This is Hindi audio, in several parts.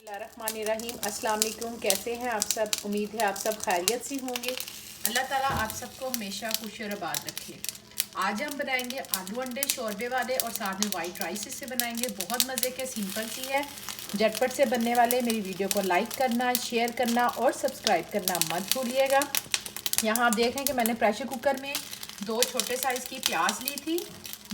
बिस्मिल्लाहिर्रहमानिर्रहीम। अस्सलाम वालेकुम। कैसे हैं आप सब? उम्मीद है आप सब खैरियत से होंगे। अल्लाह ताला आप सबको हमेशा खुश और आबाद रखे। आज हम बनाएंगे आलू अंडे शोरबे वाले और साथ में वाइट राइस इससे बनाएंगे। बहुत मज़े के, सिंपल सी है, झटपट से बनने वाले। मेरी वीडियो को लाइक करना, शेयर करना और सब्सक्राइब करना मत भूलिएगा। यहाँ आप देख रहे हैं कि मैंने प्रेशर कुकर में 2 छोटे साइज़ की प्याज ली थी,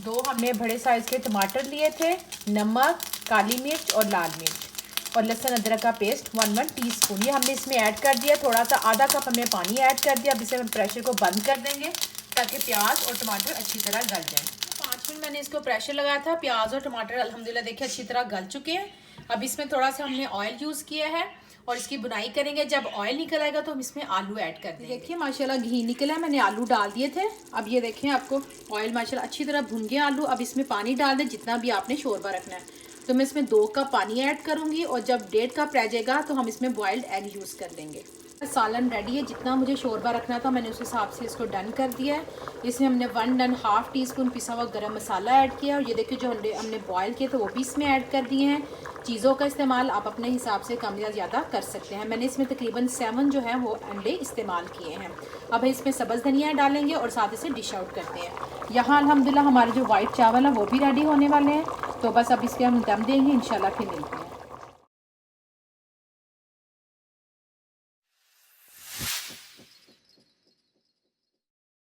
2 हमने बड़े साइज़ के टमाटर लिए थे, नमक, काली मिर्च और लाल मिर्च और लहसुन अदरक का पेस्ट 1 टीस्पून ये हमने इसमें ऐड कर दिया। थोड़ा सा आधा कप हमने पानी ऐड कर दिया। अब इसे हम प्रेशर को बंद कर देंगे ताकि प्याज और टमाटर अच्छी तरह गल जाएं। 5 मिनट मैंने इसको प्रेशर लगाया था। प्याज और टमाटर अल्हम्दुलिल्लाह देखिए अच्छी तरह गल चुके हैं। अब इसमें थोड़ा सा हमने ऑयल यूज़ किया है और इसकी बुनाई करेंगे। जब ऑयल निकल आएगा तो हम इसमें आलू ऐड कर देंगे। देखिए माशाल्लाह घी निकला है, मैंने आलू डाल दिए थे। अब ये देखें आपको ऑयल माशाल्लाह अच्छी तरह भुन गया आलू। अब इसमें पानी डाल दें जितना भी आपने शोरबा रखना है। तो मैं इसमें 2 कप पानी ऐड करूँगी और जब 1.5 कप रह जाएगा तो हम इसमें बॉइल्ड एग यूज़ कर देंगे। सालन रेडी है, जितना मुझे शोरबा रखना था मैंने उस हिसाब से इसको डन कर दिया है। इसमें हमने 1.5 टीस्पून पिसा हुआ गरम मसाला ऐड किया और ये देखिए जो हमने बॉयल किए थे वो भी इसमें ऐड कर दिए हैं। चीज़ों का इस्तेमाल आप अपने हिसाब से कम या ज़्यादा कर सकते हैं। मैंने इसमें तकरीबन 7 जो है वो अंडे इस्तेमाल किए हैं। अब इसमें सब्ज़ धनिया डालेंगे और साथ इसे डिश आउट करते हैं। यहाँ अल्हम्दुलिल्लाह हमारे जो वाइट चावल है वो भी रेडी होने वाले हैं। तो बस अब इसके हम दम देंगे, इंशाल्लाह फिर मिलते हैं।